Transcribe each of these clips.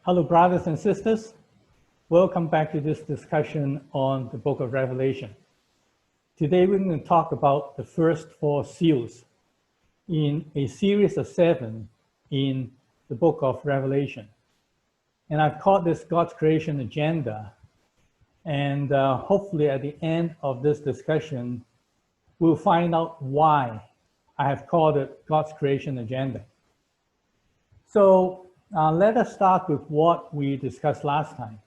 Hello, brothers and sisters. Welcome back to this discussion on the book of Revelation. Today, we're going to talk about the first four seals in a series of 7 in the book of Revelation. And I've called this God's creation agenda. And hopefully at the end of this discussion, we'll find out why I have called it God's creation agenda. So let us start with what we discussed last time.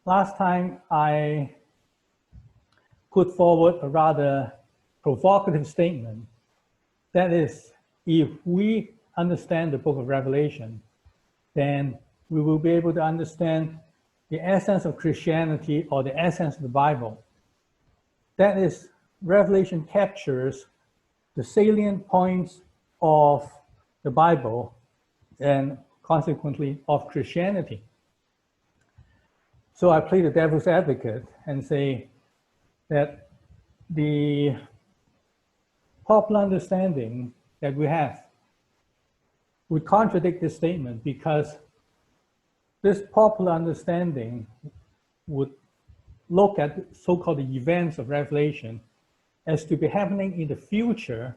Last time I put forward a rather provocative statement. That is, if we understand the book of Revelation, then we will be able to understand the essence of Christianity or the essence of the Bible. That is, Revelation captures the salient points of the Bible and consequently of Christianity. So I play the devil's advocate and say that the popular understanding that we have would contradict this statement, because this popular understanding would look at so-called the events of Revelation as to be happening in the future.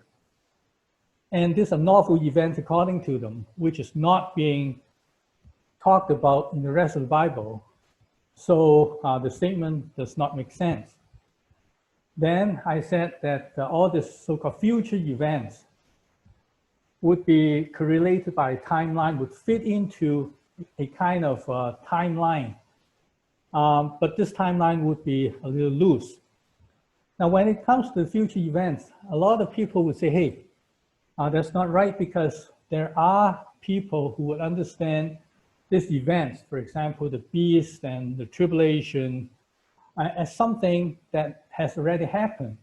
And these are novel events according to them, which is not being talked about in the rest of the Bible. So the statement does not make sense. Then I said that all these so-called future events would be correlated by a timeline, would fit into a kind of timeline. But this timeline would be a little loose. Now, when it comes to future events, a lot of people would say, hey, that's not right, because there are people who would understand these events, for example, the beast and the tribulation, as something that has already happened.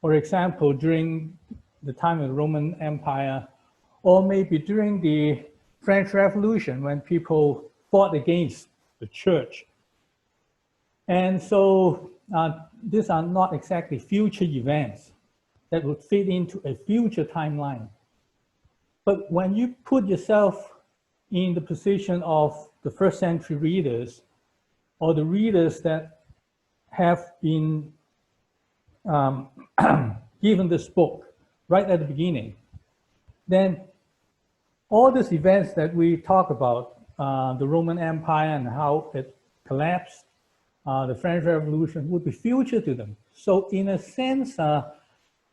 For example, during the time of the Roman Empire, or maybe during the French Revolution, when people fought against the church. And so these are not exactly future events that would fit into a future timeline. But when you put yourself in the position of the first century readers, or the readers that have been given this book right at the beginning, then all these events that we talk about, the Roman Empire and how it collapsed, the French Revolution, would be future to them. So in a sense,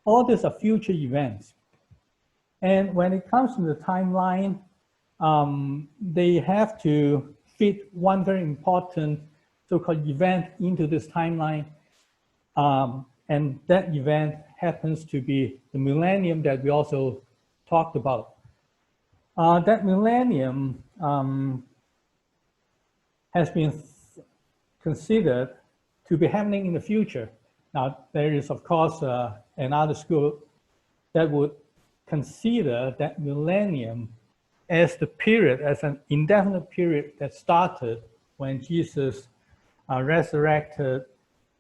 all these are future events. And when it comes to the timeline, they have to fit one very important so-called event into this timeline. And that event happens to be the millennium that we also talked about. That millennium has been considered to be happening in the future. Now, there is, of course, another school that would consider that millennium as the period, as an indefinite period that started when Jesus resurrected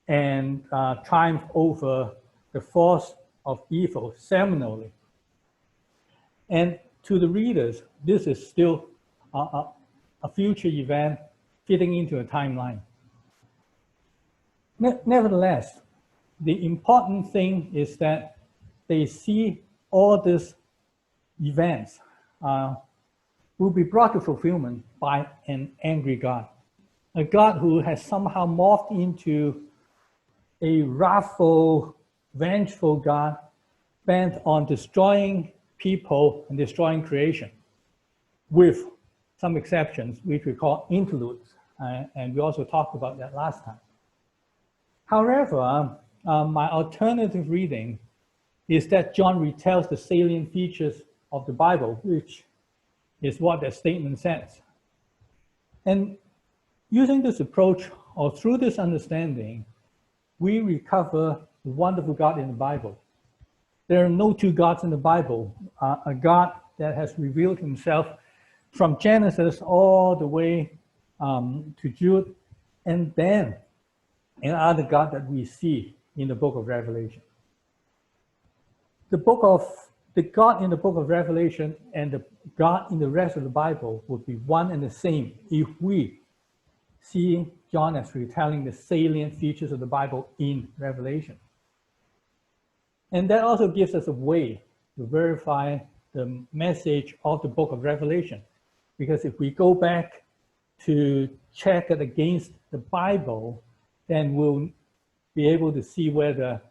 and triumphed over the force of evil seminally. And to the readers, this is still a future event fitting into a timeline. Nevertheless, the important thing is that they see all these events will be brought to fulfillment by an angry God. A God who has somehow morphed into a wrathful, vengeful God bent on destroying people and destroying creation, with some exceptions, which we call interludes. And we also talked about that last time. However, my alternative reading is that John retells the salient features of the Bible, which is what that statement says. And using this approach, or through this understanding, we recover the wonderful God in the Bible. There are no two gods in the Bible. A God that has revealed himself from Genesis all the way to Jude, and then another God that we see in the book of Revelation. The the God in the book of Revelation and the God in the rest of the Bible would be one and the same if we see John as retelling the salient features of the Bible in Revelation. And that also gives us a way to verify the message of the book of Revelation. Because if we go back to check it against the Bible, then we'll be able to see whether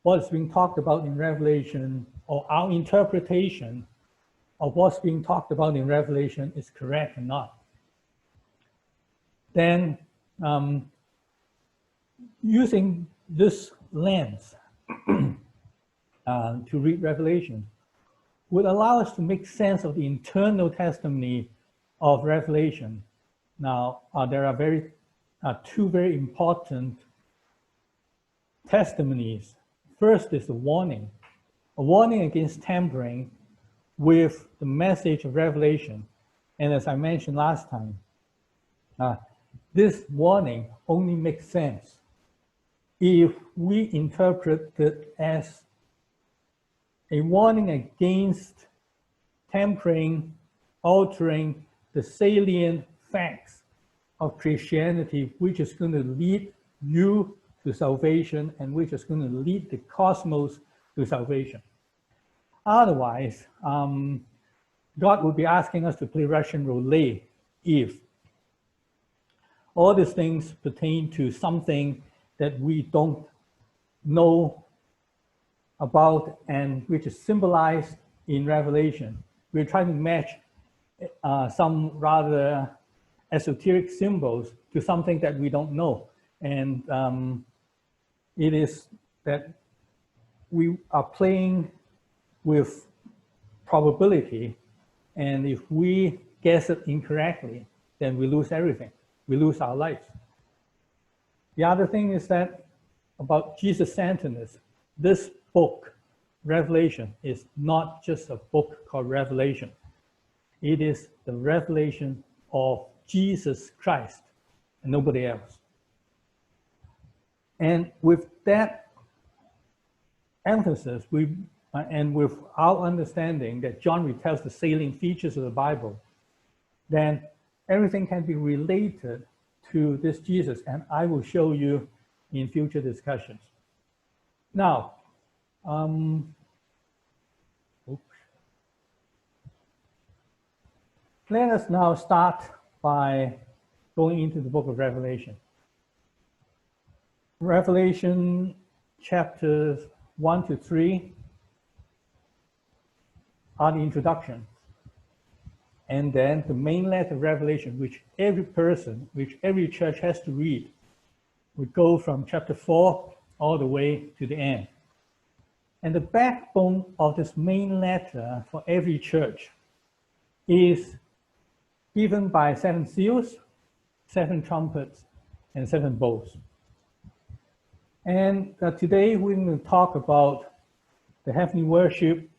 what's being talked about in Revelation or our interpretation of what's being talked about in Revelation is correct or not. Then using this lens to read Revelation would allow us to make sense of the internal testimony of Revelation. Now, there are two very important testimonies. First is a warning against tampering with the message of Revelation. And as I mentioned last time, this warning only makes sense if we interpret it as a warning against tampering, altering the salient facts of Christianity, which is going to lead you to salvation and which is going to lead the cosmos to salvation. Otherwise, God would be asking us to play Russian roulette if all these things pertain to something that we don't know about and which is symbolized in Revelation. We're trying to match some rather esoteric symbols to something that we don't know. And it is that we are playing with probability, and if we guess it incorrectly, then we lose everything. We lose our lives. The other thing is that about Jesus' centeredness, this book, Revelation, is not just a book called Revelation. It is the revelation of Jesus Christ and nobody else. And with that emphasis, and with our understanding that John retells the salient features of the Bible, then everything can be related to this Jesus, and I will show you in future discussions. Now, let us now start by going into the book of Revelation. Revelation chapters 1 to 3 are the introduction. And then the main letter of Revelation, which every church has to read, would go from chapter 4 all the way to the end. And the backbone of this main letter for every church is given by 7 seals, 7 trumpets, and 7 bowls. And today we're going to talk about the heavenly worship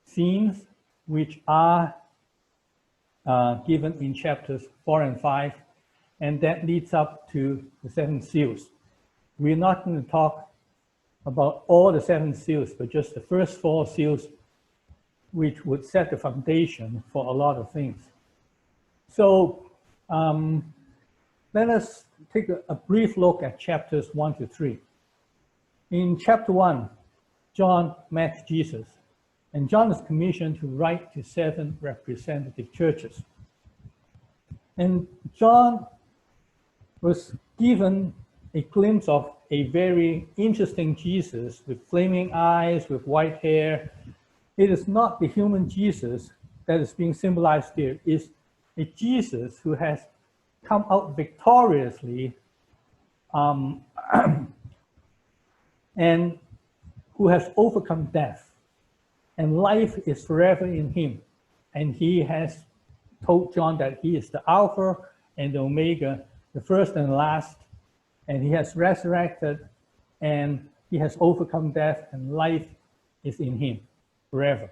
scenes, which are given in chapters 4 and 5, and that leads up to the 7 seals. We're not going to talk about all the 7 seals, but just the first 4 seals, which would set the foundation for a lot of things. So let us take a brief look at chapters 1 to 3. In chapter 1, John met Jesus, and John is commissioned to write to 7 representative churches. And John was given a glimpse of a very interesting Jesus with flaming eyes, with white hair. It is not the human Jesus that is being symbolized here. It's a Jesus who has come out victoriously and who has overcome death. And life is forever in him. And he has told John that he is the Alpha and the Omega, the first and the last. And he has resurrected and he has overcome death, and life is in him forever.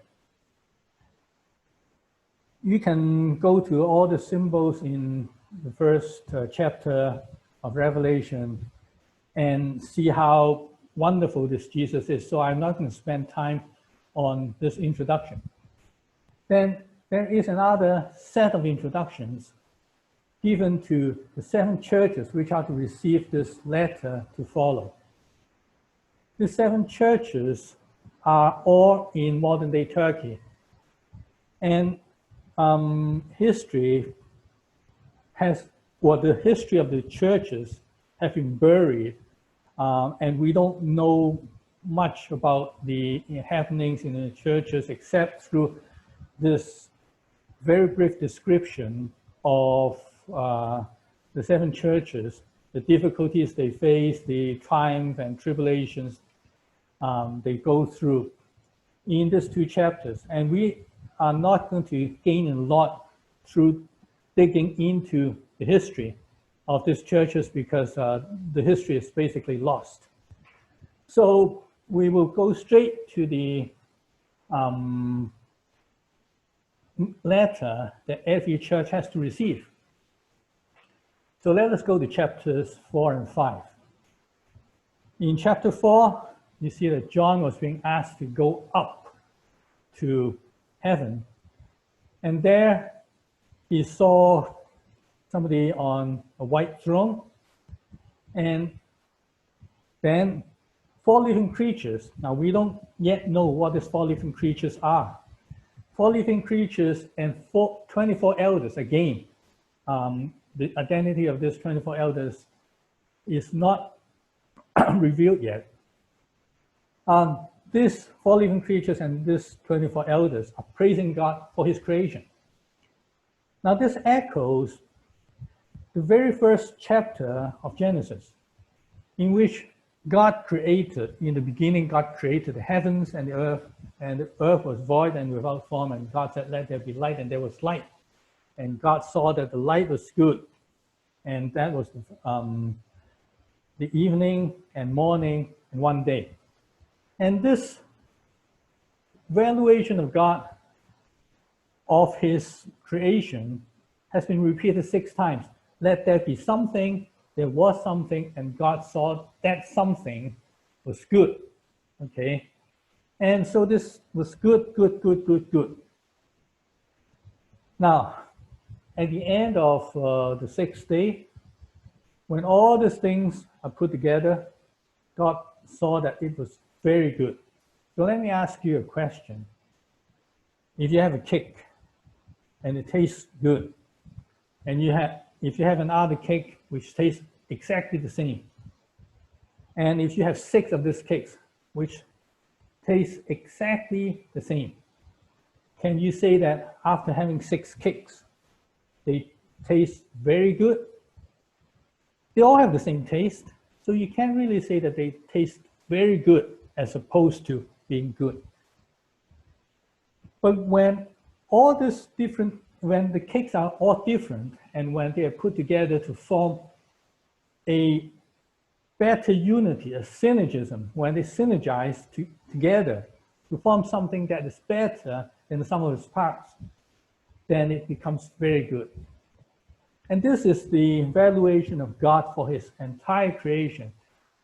You can go to all the symbols in the first chapter of Revelation and see how wonderful this Jesus is. So I'm not going to spend time on this introduction. Then there is another set of introductions given to the 7 churches which are to receive this letter to follow. The 7 churches are all in modern-day Turkey. And history has, well, the history of the churches have been buried, and we don't know much about the happenings in the churches except through this very brief description of the 7 churches, the difficulties they face, the triumph and tribulations they go through in these 2 chapters. And we are not going to gain a lot through digging into the history of these churches because the history is basically lost. So we will go straight to the letter that every church has to receive. So let us go to chapters 4 and 5. In chapter 4, you see that John was being asked to go up to heaven. And there he saw somebody on a white throne. And then 4 living creatures. Now we don't yet know what these 4 living creatures are. 4 living creatures and 24 elders again. The identity of these 24 elders is not revealed yet. These 4 living creatures and these 24 elders are praising God for his creation. Now this echoes the very first chapter of Genesis, in which God created, in the beginning God created the heavens and the earth was void and without form, and God said, let there be light, and there was light. And God saw that the light was good, and that was the evening and morning in one day. And this valuation of God, of his creation, has been repeated 6 times. Let there be something, there was something, and God saw that something was good, okay? And so this was good, good, good, good, good. Now, at the end of the 6th day, when all these things are put together, God saw that it was very good. So let me ask you a question. If you have a cake and it tastes good, and if you have another cake which tastes exactly the same, and if you have 6 of these cakes which taste exactly the same, can you say that after having 6 cakes, they taste very good? They all have the same taste, so you can't really say that they taste very good as opposed to being good. But when all this different, when the cakes are all different, and when they are put together to form a better unity, a synergism, when they synergize together to form something that is better than the sum of its parts, then it becomes very good. And this is the valuation of God for his entire creation.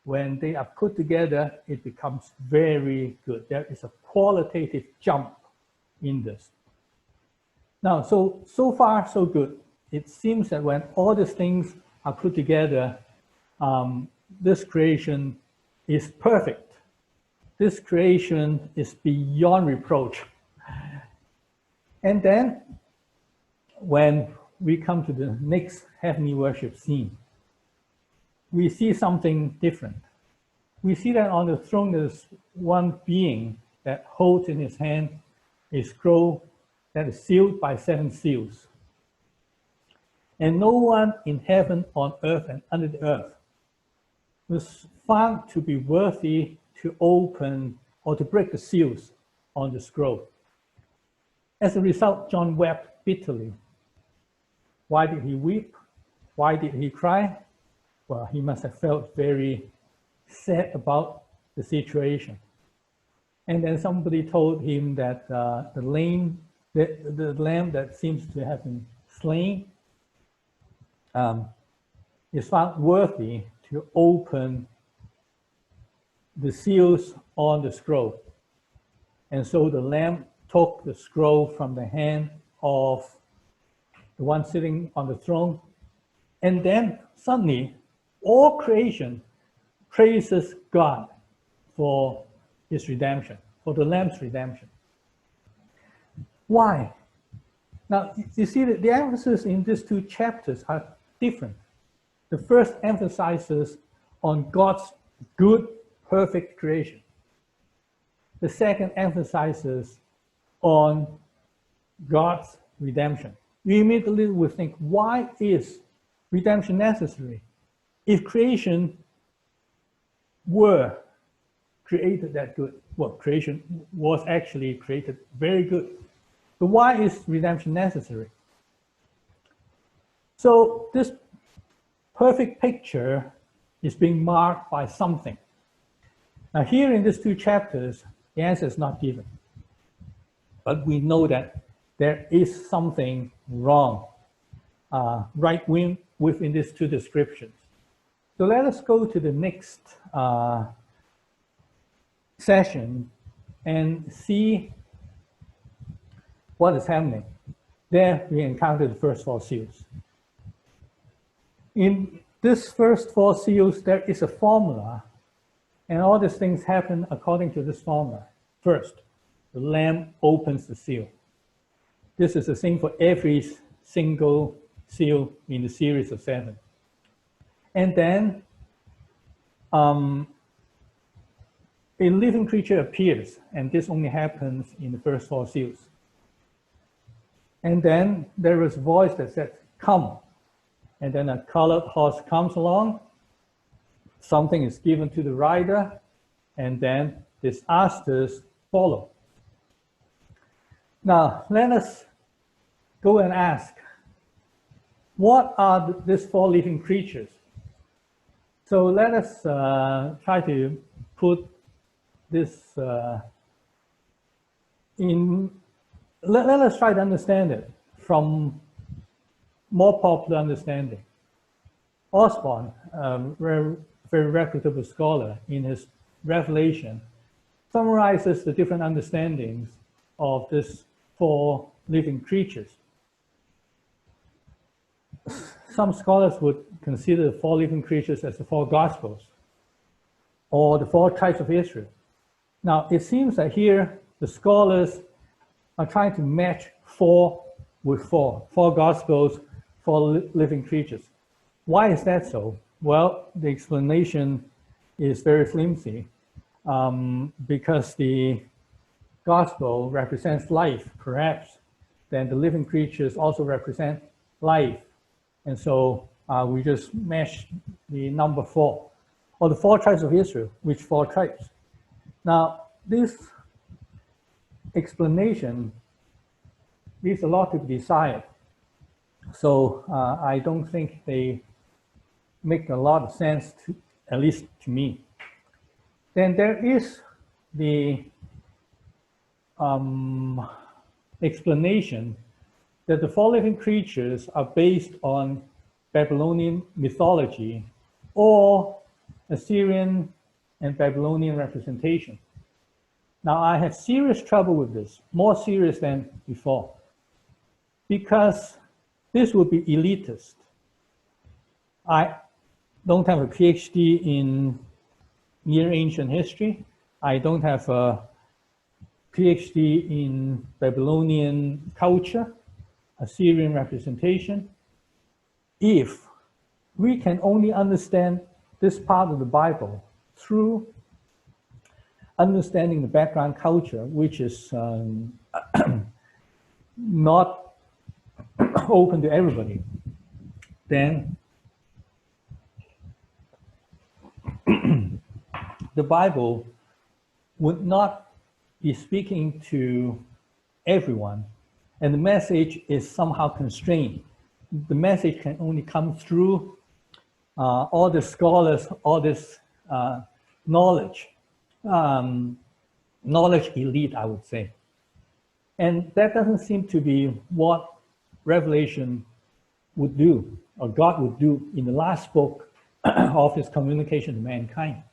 When they are put together, it becomes very good. There is a qualitative jump in this. Now, so far, so good. It seems that when all these things are put together, this creation is perfect. This creation is beyond reproach. And then, when we come to the next heavenly worship scene, we see something different. We see that on the throne there's one being that holds in his hand a scroll that is sealed by 7 seals. And no one in heaven, on earth, and under the earth was found to be worthy to open or to break the seals on the scroll. As a result, John wept bitterly. Why did he weep? Why did he cry? Well, he must have felt very sad about the situation. And then somebody told him that the lamb that seems to have been slain is found worthy to open the seals on the scroll. And so the Lamb took the scroll from the hand of the one sitting on the throne. And then suddenly, all creation praises God for his redemption, for the Lamb's redemption. Why? Now, you see that the emphasis in these two chapters are different. The first emphasizes on God's good, perfect creation. The second emphasizes on God's redemption. You immediately will think, why is redemption necessary? If creation were created that good, well, creation was actually created very good. But why is redemption necessary? So this perfect picture is being marked by something. Now here in these two chapters, the answer is not given. But we know that there is something wrong right within these two descriptions. So let us go to the next session and see what is happening. There we encounter the first four seals. In this first four seals, there is a formula, and all these things happen according to this formula. First, the Lamb opens the seal. This is the same for every single seal in the series of 7. And then a living creature appears, and this only happens in the first four seals. And then there is a voice that says, "Come." And then a colored horse comes along, something is given to the rider, and then these asters follow. Now, let us go and ask, what are these four living creatures? So let us try to put this let us try to understand it from more popular understanding. Osborne, very reputable scholar, in his Revelation, summarizes the different understandings of these four living creatures. Some scholars would consider the four living creatures as the four Gospels, or the four tribes of Israel. Now, it seems that here the scholars are trying to match 4 with 4 Gospels, 4 living creatures. Why is that so? Well, the explanation is very flimsy, because the Gospel represents life, perhaps. Then the living creatures also represent life. And so we just match the number 4, or the 4 tribes of Israel. Which 4 tribes? Now, this explanation leaves a lot to be desired. So I don't think they make a lot of sense, at least to me. Then there is the explanation that the 4 living creatures are based on Babylonian mythology or Assyrian and Babylonian representation. Now, I have serious trouble with this, more serious than before, because this would be elitist. I don't have a PhD in Near Ancient history. I don't have a PhD in Babylonian culture, Assyrian representation. If we can only understand this part of the Bible through understanding the background culture, which is not open to everybody, then the Bible would not be speaking to everyone, and the message is somehow constrained. The message can only come through all the scholars, all this knowledge elite, I would say. And that doesn't seem to be what Revelation would do, or God would do in the last book of his communication to mankind.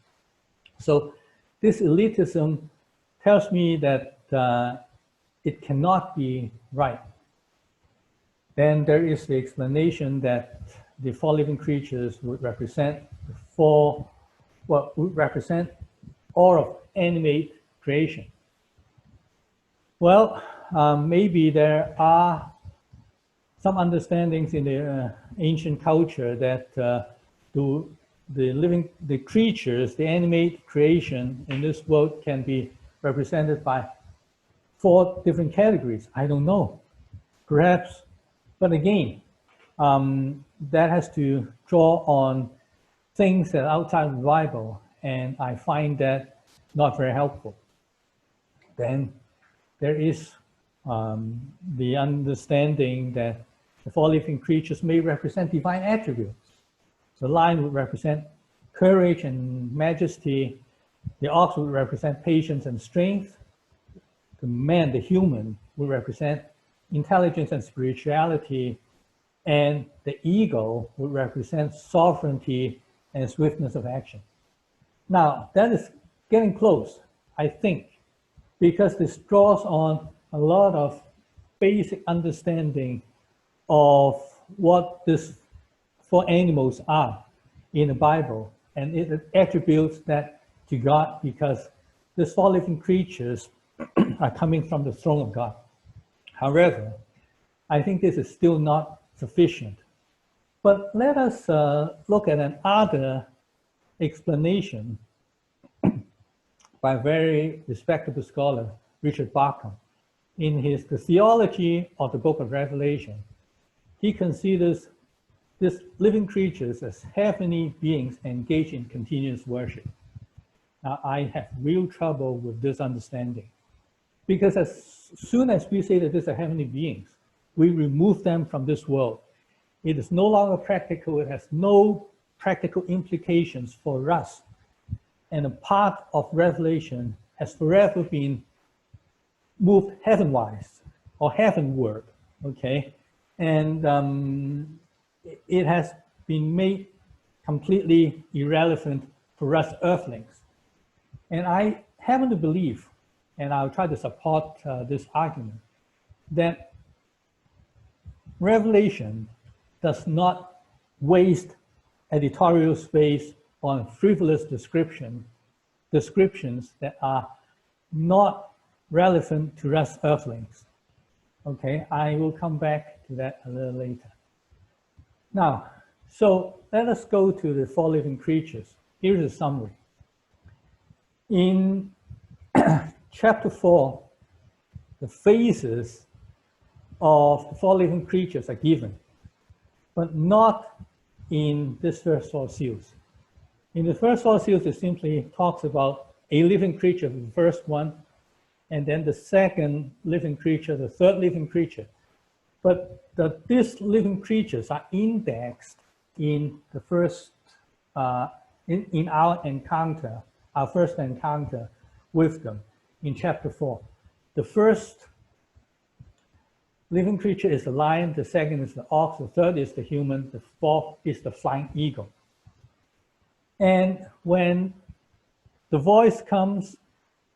So this elitism tells me that it cannot be right. Then there is the explanation that the four living creatures would represent would represent all of animate creation. Well, maybe there are some understandings in the ancient culture that the creatures, the animate creation in this world can be represented by 4 different categories. I don't know, perhaps, but again, that has to draw on things that are outside the Bible, and I find that not very helpful. Then there is the understanding that the 4 living creatures may represent divine attributes. The lion would represent courage and majesty. The ox would represent patience and strength. The man, the human, would represent intelligence and spirituality. And the eagle would represent sovereignty and swiftness of action. Now, that is getting close, I think, because this draws on a lot of basic understanding of what these 4 animals are in the Bible, and it attributes that to God because these 4 living creatures are coming from the throne of God. However, I think this is still not sufficient. But let us look at another explanation by a very respectable scholar, Richard Bauckham. In his The Theology of the Book of Revelation, he considers these living creatures as heavenly beings engaged in continuous worship. Now, I have real trouble with this understanding because as soon as we say that these are heavenly beings, we remove them from this world. It is no longer practical. It has no practical implications for us. And a part of Revelation has forever been moved heavenwise or heavenward, okay? And it has been made completely irrelevant for us earthlings. And I happen to believe, and I'll try to support this argument, that Revelation does not waste editorial space on frivolous descriptions that are not relevant to us earthlings. Okay, I will come back to that a little later. Now, so let us go to the 4 living creatures. Here's a summary. In chapter 4, the phases of the 4 living creatures are given, but not in this first 4 seals. In the first 4 seals, it simply talks about a living creature, the first one, and then the second living creature, the third living creature. But these living creatures are indexed in the first, in our encounter, our first encounter with them in chapter 4. The first living creature is the lion, the second is the ox, the third is the human, the fourth is the flying eagle. And when the voice comes,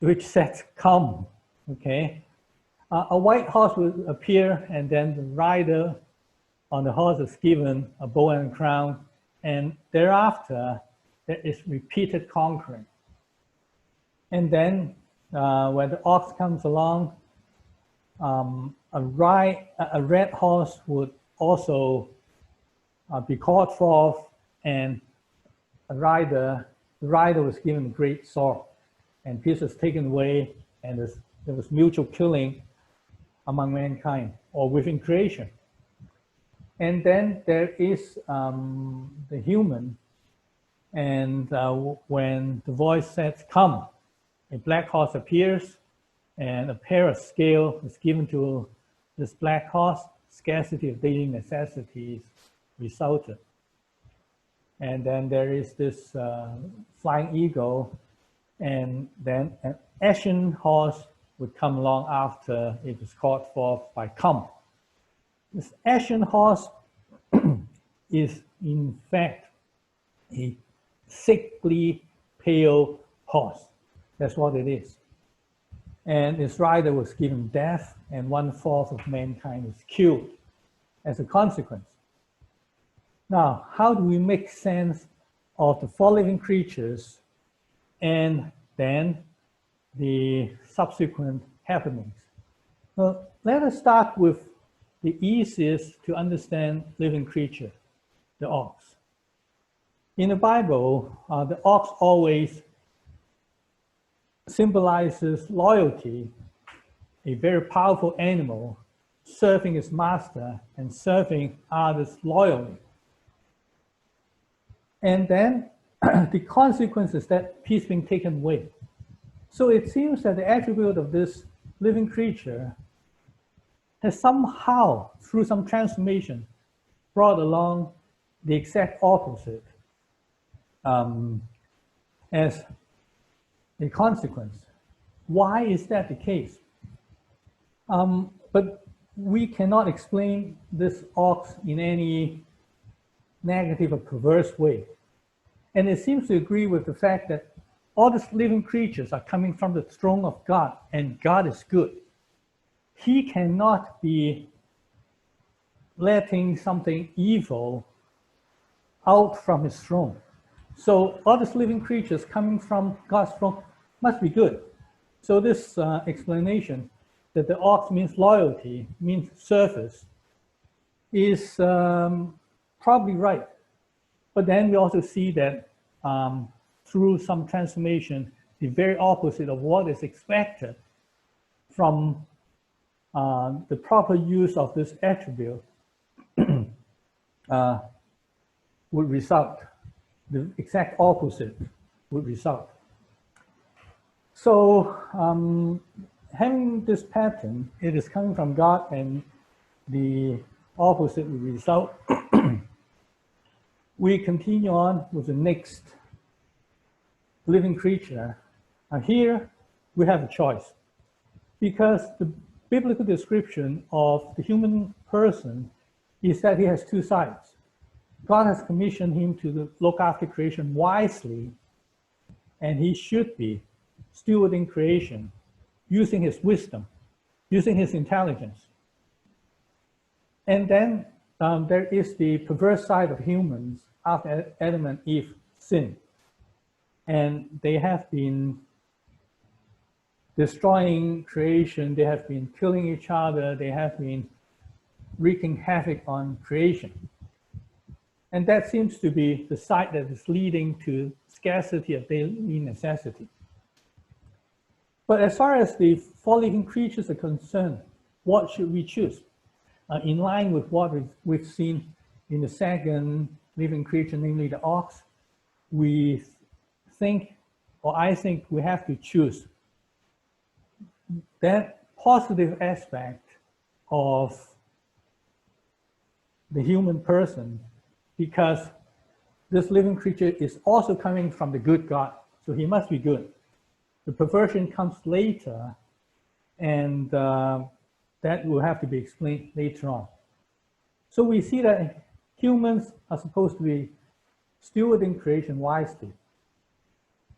which says, "Come," okay, a white horse will appear, and then the rider on the horse is given a bow and a crown, and thereafter there is repeated conquering. And then when the ox comes along, a red horse would also be called forth, and the rider was given a great sword, and peace was taken away, and there was mutual killing among mankind or within creation. And then there is the human, and when the voice says, "Come," a black horse appears, and a pair of scales is given to this black horse. Scarcity of daily necessities resulted. And then there is this flying eagle, and then an ashen horse would come along after it was called forth by "Come." This ashen horse is in fact a sickly, pale horse. That's what it is. and its rider was given death, and 1/4 of mankind was killed as a consequence. Now, how do we make sense of the 4 living creatures and then the subsequent happenings? Well, let us start with the easiest to understand living creature, the ox. In the Bible, the ox always symbolizes loyalty, a very powerful animal serving its master and serving others loyally. And then the consequence is that peace being taken away. So it seems that the attribute of this living creature has somehow, through some transformation, brought along the exact opposite as a consequence. Why is that the case? But we cannot explain this ox in any negative or perverse way. And it seems to agree with the fact that all these living creatures are coming from the throne of God, and God is good. He cannot be letting something evil out from his throne. So all these living creatures coming from God's throne must be good. So this explanation that the ox means loyalty, means service, is probably right. But then we also see that through some transformation, the very opposite of what is expected from the proper use of this attribute would result. The exact opposite would result. So having this pattern, it is coming from God, and the opposite would result. We continue on with the next living creature. And here we have a choice, because the biblical description of the human person is that he has 2 sides. God has commissioned him to look after creation wisely, and he should be stewarding creation, using his wisdom, using his intelligence. And then there is the perverse side of humans after Adam and Eve sinned. And they have been destroying creation, they have been killing each other, they have been wreaking havoc on creation. And that seems to be the side that is leading to scarcity of daily necessity. But as far as the 4 living creatures are concerned, what should we choose? In line with what we've seen in the second living creature, namely the ox, we think, or I think, we have to choose that positive aspect of the human person, because this living creature is also coming from the good God, so he must be good. The perversion comes later, and that will have to be explained later on. So we see that humans are supposed to be stewarding creation wisely.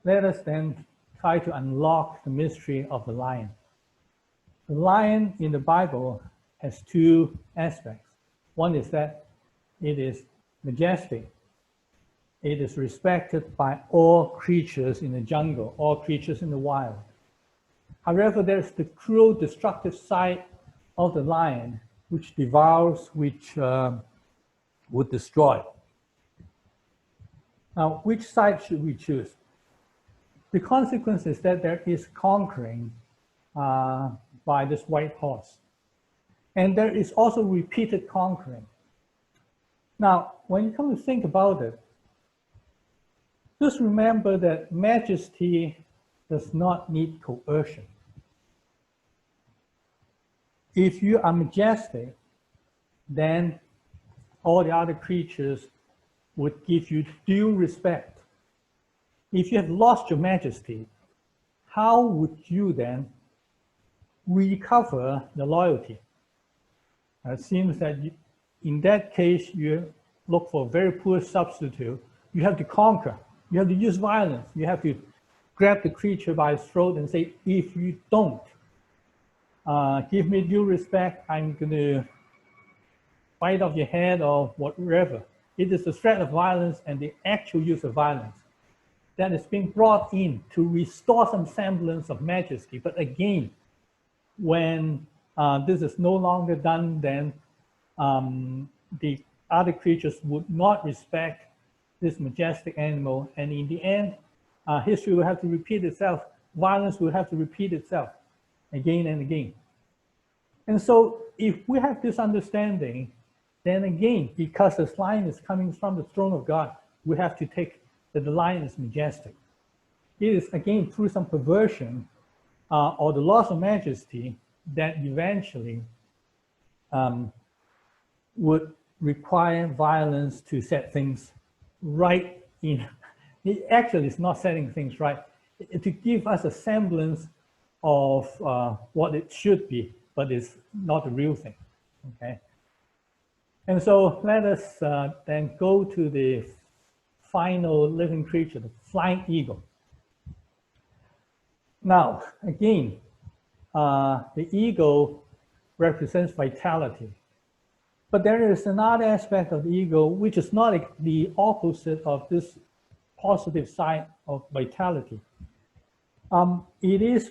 Let us then try to unlock the mystery of the lion. The lion in the Bible has 2 aspects. One is that it is majestic. It is respected by all creatures in the jungle, all creatures in the wild. However, there's the cruel, destructive side of the lion, which devours, which would destroy. Now, which side should we choose? The consequence is that there is conquering by this white horse. And there is also repeated conquering. Now, when you come to think about it, just remember that majesty does not need coercion. If you are majestic, then all the other creatures would give you due respect. If you have lost your majesty, how would you then recover the loyalty? It seems that in that case, you look for a very poor substitute. You have to conquer. You have to use violence. You have to grab the creature by its throat and say, if you don't give me due respect, I'm going to bite off your head or whatever. It is the threat of violence and the actual use of violence that is being brought in to restore some semblance of majesty. But again, when this is no longer done, then the other creatures would not respect this majestic animal. And in the end, history will have to repeat itself. Violence will have to repeat itself again and again. And so if we have this understanding, then again, because this lion is coming from the throne of God, we have to take that the lion is majestic. It is, again, through some perversion or the loss of majesty that eventually would require violence to set things right in. It actually is not setting things right, to give us a semblance of what it should be, but it's not the real thing, okay? And so let us then go to the final living creature, the flying eagle. Now, again, the eagle represents vitality. But there is another aspect of the eagle which is not the opposite of this positive side of vitality. It is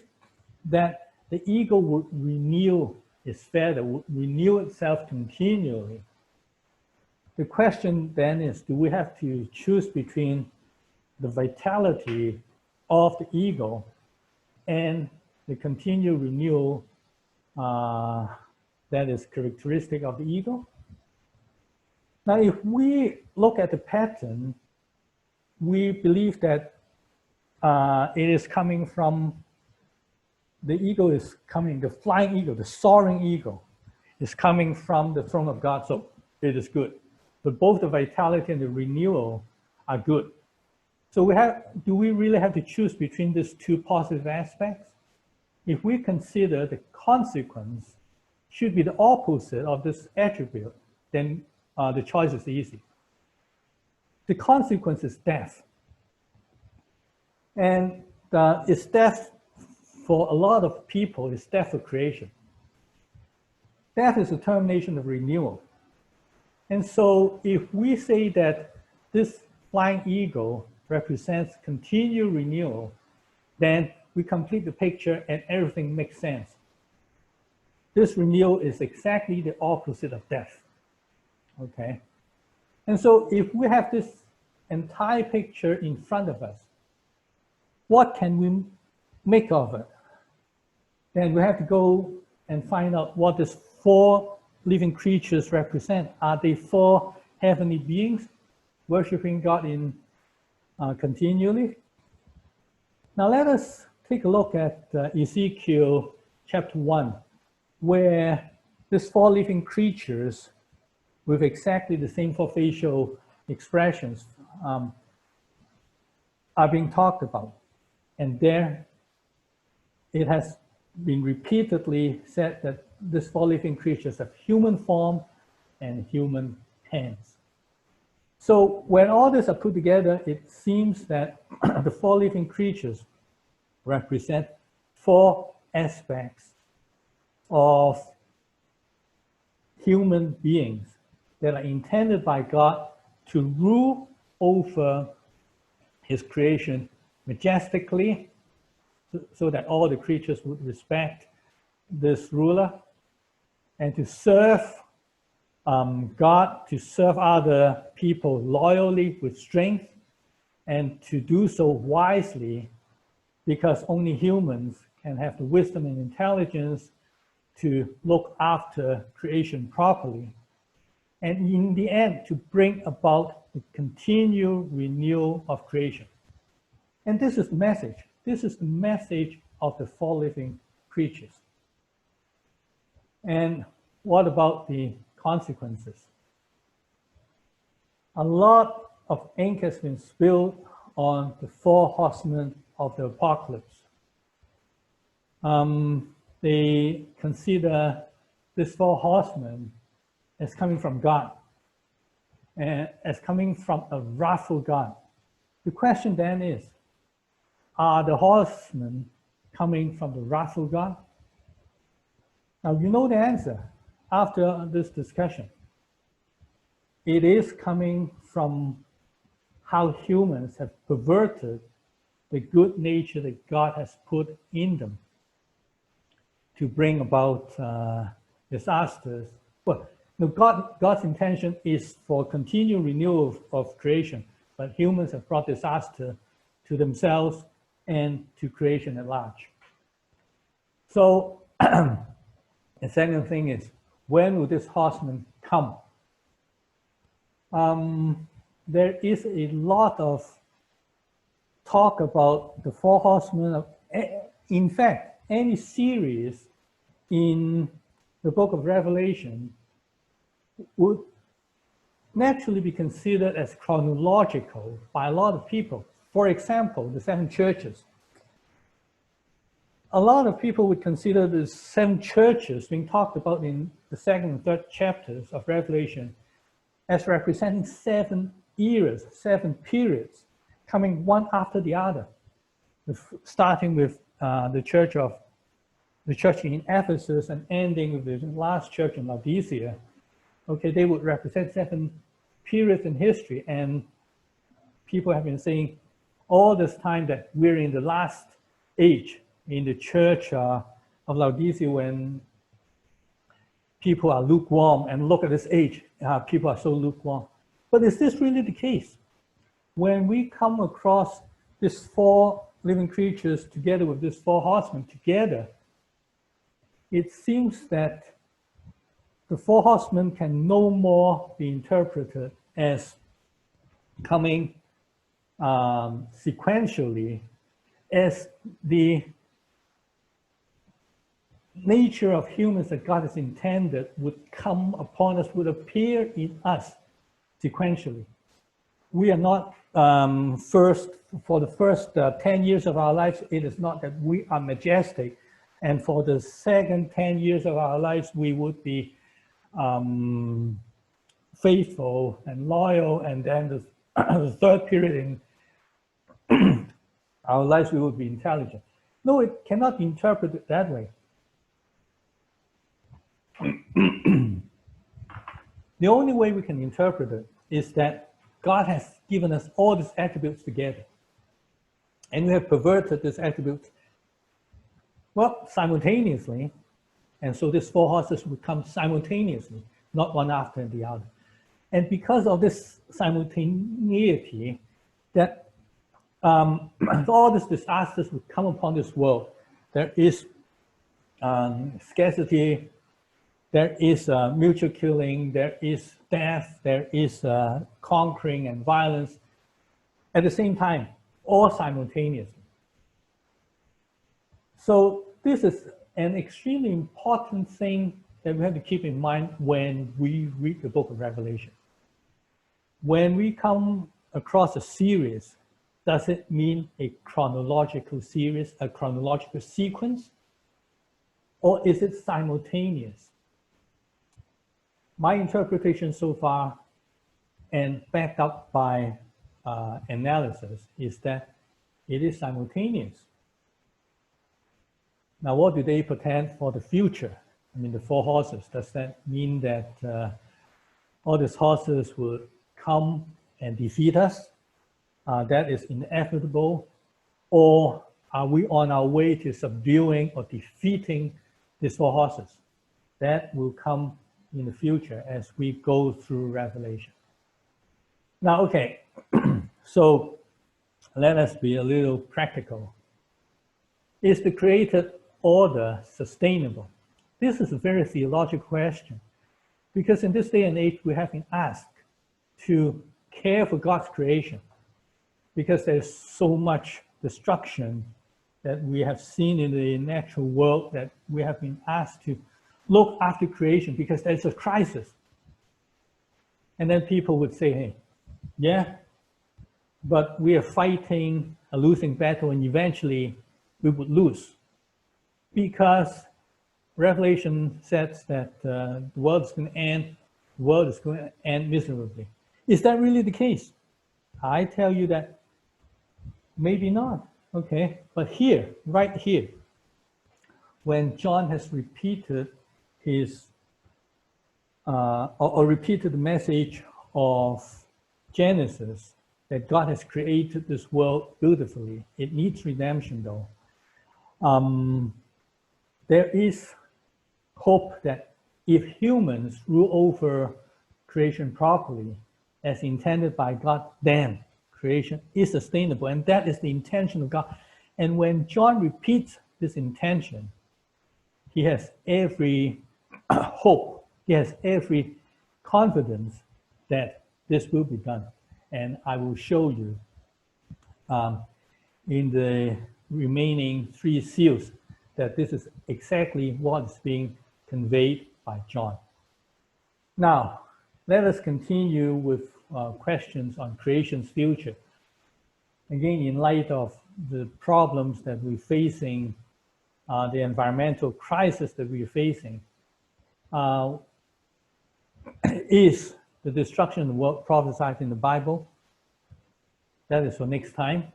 that the eagle would renew its feather, would renew itself continually. The question then is, do we have to choose between the vitality of the eagle and the continued renewal that is characteristic of the eagle? Now, if we look at the pattern, we believe that it is coming from, the eagle is coming, the flying eagle, the soaring eagle is coming from the throne of God, so it is good. But both the vitality and the renewal are good. So do we really have to choose between these two positive aspects? If we consider the consequence should be the opposite of this attribute, then the choice is easy. The consequence is death. And it's death for a lot of people, it's death for creation. Death is the termination of renewal. And so if we say that this flying eagle represents continued renewal, then we complete the picture and everything makes sense. This renewal is exactly the opposite of death, okay? And so if we have this entire picture in front of us, what can we make of it? Then we have to go and find out what these four living creatures represent. Are they four heavenly beings worshiping God in continually? Now let us take a look at Ezekiel chapter 1, where these four living creatures with exactly the same four facial expressions are being talked about. And there it has been repeatedly said that these four living creatures have human form and human hands. So when all this are put together, it seems that the four living creatures represent four aspects of human beings that are intended by God to rule over his creation majestically, so that all the creatures would respect this ruler, and to serve God, to serve other people loyally with strength, and to do so wisely, because only humans can have the wisdom and intelligence to look after creation properly. And in the end, to bring about the continual renewal of creation. And this is the message. This is the message of the four living creatures. And what about the consequences? A lot of ink has been spilled on the four horsemen of the apocalypse. They consider these four horsemen as coming from God, and as coming from a wrathful God. The question then is, are the horsemen coming from the wrath of God? Now, you know the answer after this discussion. It is coming from how humans have perverted the good nature that God has put in them to bring about disasters. Well, no, God's intention is for continual renewal of creation, but humans have brought disaster to themselves and to creation at large. So the second thing is, when will this horseman come? There is a lot of talk about the four horsemen. In fact, any series in the book of Revelation would naturally be considered as chronological by a lot of people. For example, the seven churches. A lot of people would consider the seven churches being talked about in the second and third chapters of Revelation as representing 7 eras, 7 periods, coming one after the other, starting with the church in Ephesus and ending with the last church in Laodicea. Okay, they would represent 7 periods in history, and people have been saying all this time that we're in the last age in the church of Laodicea, when people are lukewarm, and look at this age, people are so lukewarm. But is this really the case? When we come across these 4 living creatures together with these 4 horsemen together, it seems that the 4 horsemen can no more be interpreted as coming sequentially, as the nature of humans that God has intended would come upon us, would appear in us sequentially. We are not for the first 10 years of our lives, it is not that we are majestic, and for the second 10 years of our lives, we would be faithful and loyal, and then the third period in our lives, we would be intelligent. No, it cannot be interpreted that way. The only way we can interpret it is that God has given us all these attributes together, and we have perverted these attributes, well, simultaneously, and so these 4 horses would come simultaneously, not one after the other. And because of this simultaneity, that all these disasters would come upon this world. There is scarcity, there is mutual killing, there is death, there is conquering and violence at the same time, all simultaneously. So this is an extremely important thing that we have to keep in mind when we read the book of Revelation. When we come across a series, does it mean a chronological series, a chronological sequence, or is it simultaneous? My interpretation so far, and backed up by analysis, is that it is simultaneous. Now, what do they portend for the future? I mean, the 4 horses, does that mean that all these horses will come and defeat us? That is inevitable. Or are we on our way to subduing or defeating these 4 horses? That will come in the future as we go through Revelation. Now, okay, so let us be a little practical. Is the created order sustainable? This is a very theological question, because in this day and age, we have been asked to care for God's creation, because there's so much destruction that we have seen in the natural world, that we have been asked to look after creation because there's a crisis. And then people would say, hey, yeah, but we are fighting a losing battle, and eventually we would lose, because Revelation says that the world is going to end, the world is going to end miserably. Is that really the case? I tell you that maybe not. Okay, but here, right here, when John has repeated his or repeated the message of Genesis, that God has created this world beautifully. It needs redemption, though. There is hope that if humans rule over creation properly, as intended by God, then creation is sustainable, and that is the intention of God. And when John repeats this intention, he has every hope, he has every confidence that this will be done. And I will show you in the remaining 3 seals that this is exactly what is being conveyed by John. Now, let us continue with questions on creation's future. Again, in light of the problems that we're facing, the environmental crisis that we're facing, is the destruction of the world prophesied in the Bible? That is for next time.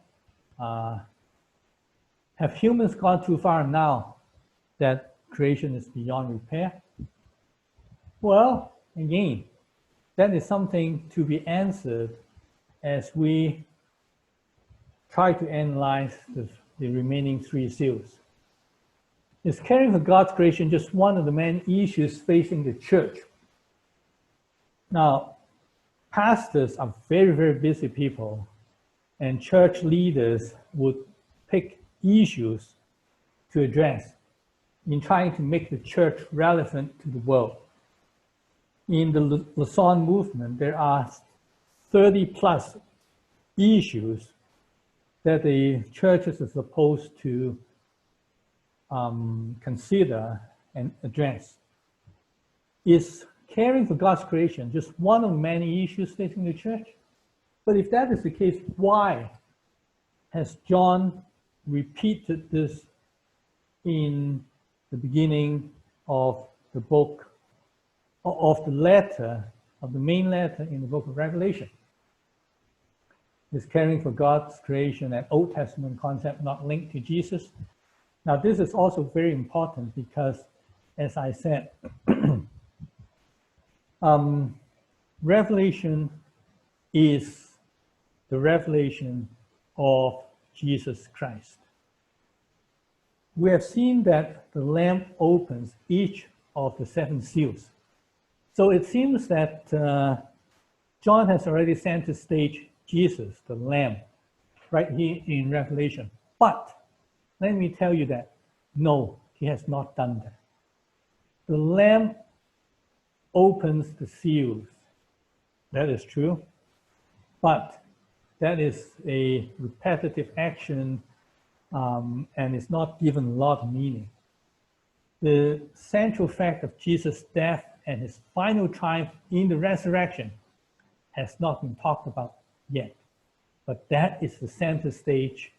Have humans gone too far now that creation is beyond repair? Well, again, that is something to be answered as we try to analyze the remaining 3 seals. Is caring for God's creation just one of the many issues facing the church? Now, pastors are very, very busy people, and church leaders would pick issues to address in trying to make the church relevant to the world. In the Lausanne movement, there are 30 plus issues that the churches are supposed to consider and address. Is caring for God's creation just one of many issues facing the church? But if that is the case, why has John repeated this in the beginning of the book, of the letter, of the main letter in the book of Revelation? Is caring for God's creation an Old Testament concept not linked to Jesus? Now, this is also very important because, as I said, Revelation is the revelation of Jesus Christ. We have seen that the Lamb opens each of the 7 seals. So it seems that John has already sent to stage Jesus, the Lamb, right here in Revelation. But let me tell you that, no, he has not done that. The Lamb opens the seals. That is true. But that is a repetitive action, and it's not given a lot of meaning. The central fact of Jesus' death and his final triumph in the resurrection has not been talked about yet. But that is the center stage,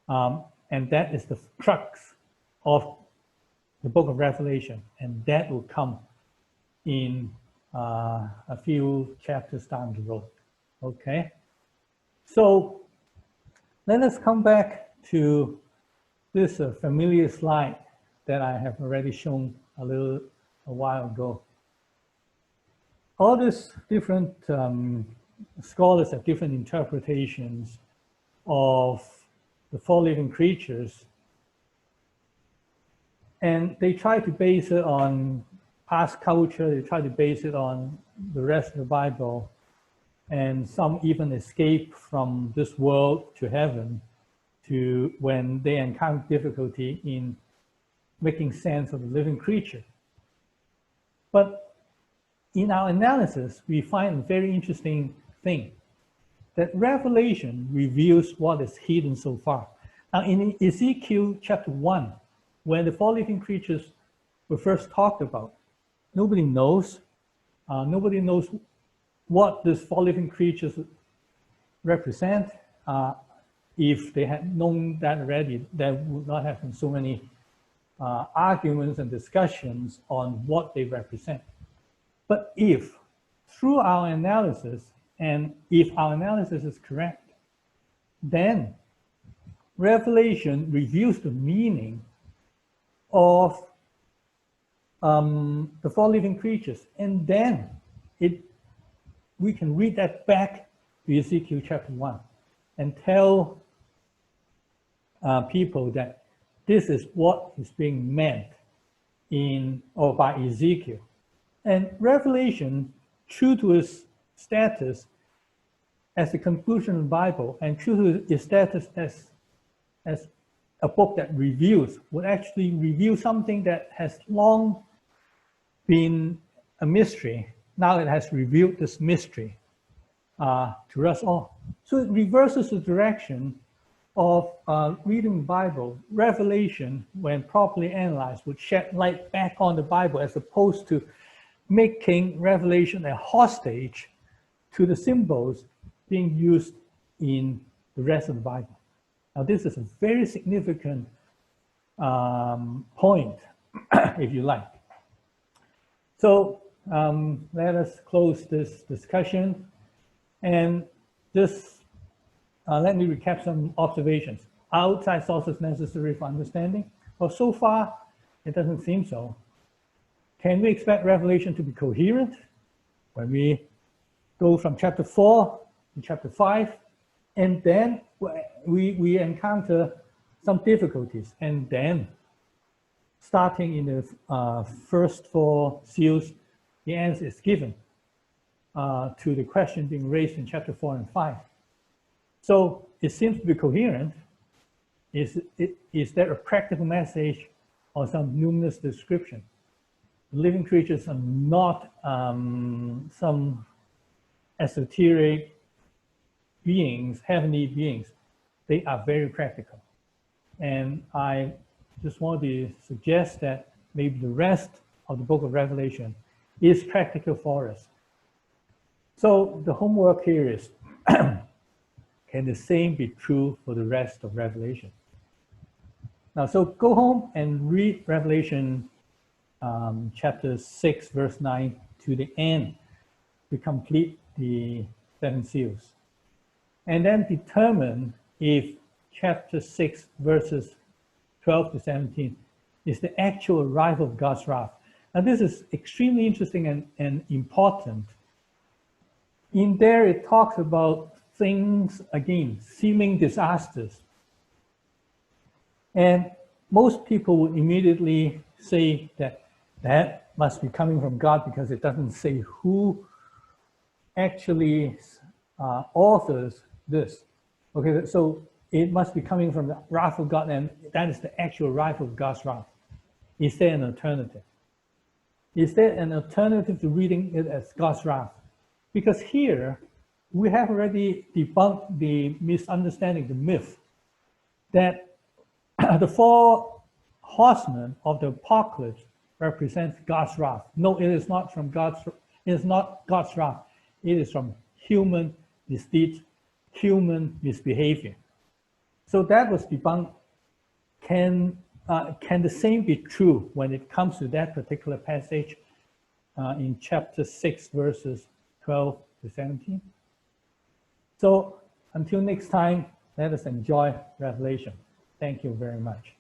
and that is the crux of the book of Revelation, and that will come in a few chapters down the road. Okay? So let us come back to this familiar slide that I have already shown a while ago. All these different scholars have different interpretations of the 4 living creatures, and they try to base it on past culture, they try to base it on the rest of the Bible, and some even escape from this world to heaven to when they encounter difficulty in making sense of the living creature. But in our analysis, we find a very interesting thing, that Revelation reveals what is hidden so far. Now in Ezekiel chapter 1, when the 4 living creatures were first talked about, nobody knows what these 4 living creatures represent. If they had known that already, there would not have been so many arguments and discussions on what they represent. But if, through our analysis, and if our analysis is correct, then Revelation reveals the meaning of the four living creatures, and then we can read that back to Ezekiel chapter 1 and tell people that this is what is being meant by Ezekiel. And Revelation, true to its status as the conclusion of the Bible and true to its status as a book that reveals, would actually reveal something that has long been a mystery. Now it has revealed this mystery to us all. So it reverses the direction of reading the Bible. Revelation, when properly analyzed, would shed light back on the Bible as opposed to making Revelation a hostage to the symbols being used in the rest of the Bible. Now, this is a very significant point, if you like. So let us close this discussion and just let me recap some observations. Are outside sources necessary for understanding? Well, so far, it doesn't seem so. Can we expect Revelation to be coherent when we go from chapter 4 to chapter 5, and then we encounter some difficulties, and then starting in the first 4 seals, the answer is given to the question being raised in chapter 4 and 5. So it seems to be coherent. Is there a practical message or some numinous description? Living creatures are not some esoteric beings, heavenly beings. They are very practical. And I just want to suggest that maybe the rest of the book of Revelation is practical for us. So the homework here is, can the same be true for the rest of Revelation? Now, so go home and read Revelation chapter 6, verse 9 to the end to complete the 7 seals. And then determine if chapter 6, verses 12 to 17 is the actual arrival of God's wrath. Now, this is extremely interesting and important. In there, it talks about things, again, seeming disasters. And most people would immediately say that must be coming from God because it doesn't say who actually authors this. Okay, so it must be coming from the wrath of God, and that is the actual arrival of God's wrath. Is there an alternative? Is there an alternative to reading it as God's wrath? Because here, we have already debunked the misunderstanding, the myth, that the 4 horsemen of the apocalypse represents God's wrath. No, it is not from God's wrath. It is from human misdeeds, human misbehavior. So that was debunked. Can the same be true when it comes to that particular passage in chapter 6, verses 12 to 17? So until next time, let us enjoy Revelation. Thank you very much.